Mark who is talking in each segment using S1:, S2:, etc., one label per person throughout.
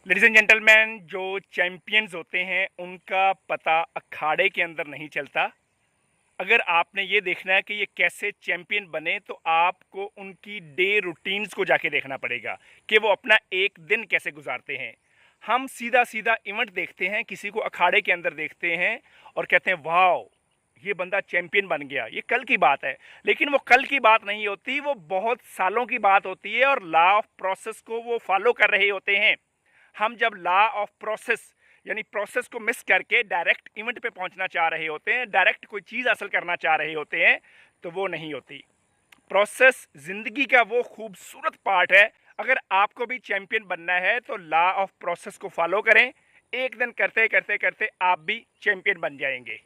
S1: Ladies and gentleman, जो champions होते हैं उनका पता अखाड़े के अंदर नहीं चलता। अगर आपने ये देखना है कि ये कैसे चैंपियन बने तो आपको उनकी डे रूटीन्स को जाके देखना पड़ेगा कि वो अपना एक दिन कैसे गुजारते हैं। हम सीधा सीधा इवेंट देखते हैं, किसी को अखाड़े के अंदर देखते हैं और कहते हैं वाह, ये बंदा चैंपियन बन गया, ये कल की बात है। लेकिन वो कल की बात नहीं होती, वो बहुत सालों की बात होती है और लॉ ऑफ प्रोसेस को वो फॉलो कर रहे होते हैं। हम जब लॉ ऑफ प्रोसेस यानी प्रोसेस को मिस करके डायरेक्ट इवेंट पे पहुंचना चाह रहे होते हैं, डायरेक्ट कोई चीज़ हासिल करना चाह रहे होते हैं, तो वो नहीं होती। प्रोसेस ज़िंदगी का वो खूबसूरत पार्ट है। अगर आपको भी चैंपियन बनना है तो लॉ ऑफ प्रोसेस को फॉलो करें। एक दिन करते करते करते आप भी चैंपियन बन जाएंगे।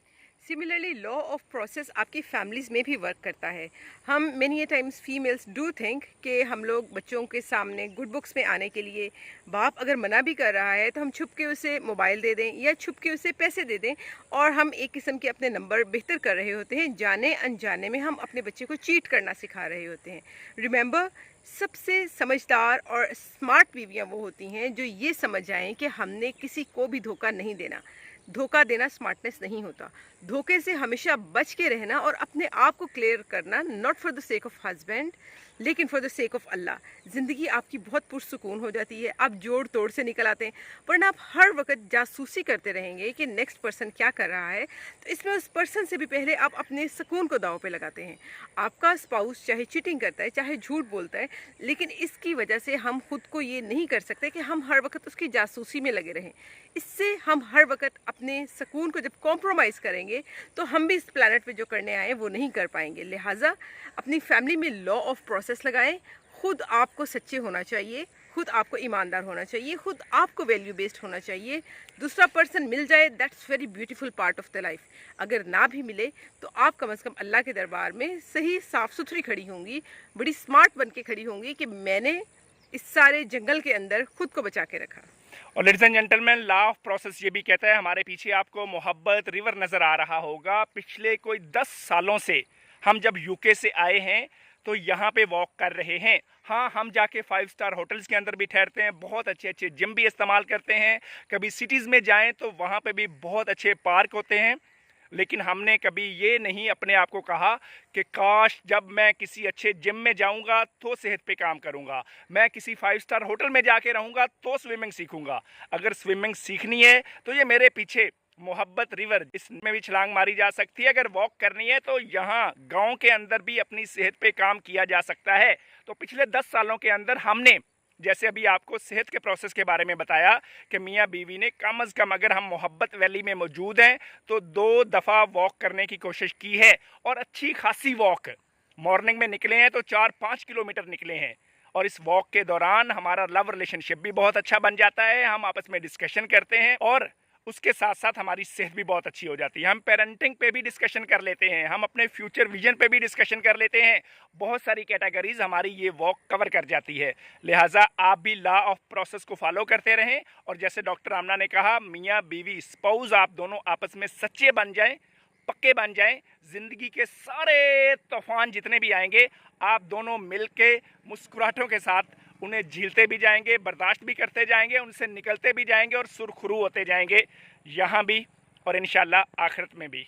S2: सिमिलरली लॉ ऑफ प्रोसेस आपकी फैमिलीज़ में भी वर्क करता है। हम many times females do think कि हम लोग बच्चों के सामने गुड बुक्स में आने के लिए बाप अगर मना भी कर रहा है तो हम छुप के उसे मोबाइल दे दें या छुप के उसे पैसे दे दें, और हम एक किस्म के अपने नंबर बेहतर कर रहे होते हैं। जाने अनजाने में हम अपने बच्चे को चीट करना सिखा रहे होते हैं। रिमेंबर, सबसे समझदार और स्मार्ट बीवियाँ वो होती हैं जो ये समझ जाएं कि हमने किसी को भी धोखा नहीं देना। धोखा देना स्मार्टनेस नहीं होता। धोखे से हमेशा बच के रहना और अपने आप को क्लियर करना, not for the sake of husband लेकिन फॉर द सेक ऑफ अल्लाह। ज़िंदगी आपकी बहुत पुरसुकून हो जाती है, आप जोड़ तोड़ से निकल आते हैं। वरना आप हर वक्त जासूसी करते रहेंगे कि नेक्स्ट पर्सन क्या कर रहा है, तो इसमें उस पर्सन से भी पहले आप अपने सुकून को दांव पे लगाते हैं। आपका स्पाउस चाहे चीटिंग करता है, चाहे झूठ बोलता है, लेकिन इसकी वजह से हम खुद को ये नहीं कर सकते कि हम हर वक्त उसकी जासूसी में लगे रहें। इससे हम हर वक्त अपने सुकून को जब कॉम्प्रोमाइज़ करेंगे तो हम भी इस प्लानट पे जो करने आए वो नहीं कर पाएंगे। लिहाजा अपनी फैमिली में लॉ ऑफ प्रोसेस लगाएं। खुद आपको सच्चे होना चाहिए, खुद आपको ईमानदार होना चाहिए, खुद आपको वैल्यू बेस्ड होना चाहिए। दूसरा पर्सन मिल जाए, that's very beautiful part of the life. अगर ना भी मिले तो आप कम से कम अल्लाह के दरबार में सही साफ़ सुथरी खड़ी होंगी, बड़ी स्मार्ट बन के खड़ी होंगी कि मैंने इस सारे जंगल के अंदर खुद को बचा के रखा।
S1: और ladies and gentleman, law of process ये भी कहता है, हमारे पीछे आपको मोहब्बत रिवर नज़र आ रहा होगा। पिछले कोई 10 सालों से हम जब यूके से आए हैं तो यहाँ पे वॉक कर रहे हैं। हाँ, हम जाके 5 स्टार होटल्स के अंदर भी ठहरते हैं, बहुत अच्छे अच्छे जिम भी इस्तेमाल करते हैं। कभी सिटीज़ में जाएं तो वहाँ पे भी बहुत अच्छे पार्क होते हैं। लेकिन हमने कभी ये नहीं अपने आप को कहा कि काश जब मैं किसी अच्छे जिम में जाऊंगा तो सेहत पे काम करूंगा, मैं किसी 5 स्टार होटल में जाके रहूंगा तो स्विमिंग सीखूंगा। अगर स्विमिंग सीखनी है तो ये मेरे पीछे मोहब्बत रिवर, इसमें भी छलांग मारी जा सकती है। अगर वॉक करनी है तो यहाँ गांव के अंदर भी अपनी सेहत पे काम किया जा सकता है। तो पिछले 10 सालों के अंदर हमने, जैसे अभी आपको सेहत के प्रोसेस के बारे में बताया कि मियाँ बीवी ने कम अज़ कम, अगर हम मोहब्बत वैली में मौजूद हैं तो 2 दफ़ा वॉक करने की कोशिश की है, और अच्छी खासी वॉक। मॉर्निंग में निकले हैं तो 4-5 किलोमीटर निकले हैं, और इस वॉक के दौरान हमारा लव रिलेशनशिप भी बहुत अच्छा बन जाता है। हम आपस में डिस्कशन करते हैं और उसके साथ साथ हमारी सेहत भी बहुत अच्छी हो जाती है। हम पेरेंटिंग पे भी डिस्कशन कर लेते हैं, हम अपने फ्यूचर विजन पे भी डिस्कशन कर लेते हैं। बहुत सारी कैटेगरीज हमारी ये वॉक कवर कर जाती है। लिहाजा आप भी लॉ ऑफ प्रोसेस को फॉलो करते रहें, और जैसे डॉक्टर आमना ने कहा, मियाँ बीवी स्पाउस आप दोनों आपस में सच्चे बन जाएं, पक्के बन जाएं। ज़िंदगी के सारे तूफान जितने भी आएंगे, आप दोनों मिल के मुस्कुराहटों के साथ उन्हें झीलते भी जाएंगे, बर्दाश्त भी करते जाएंगे, उनसे निकलते भी जाएंगे और सुरखरू होते जाएंगे, यहाँ भी और इंशाल्लाह आखिरत में भी।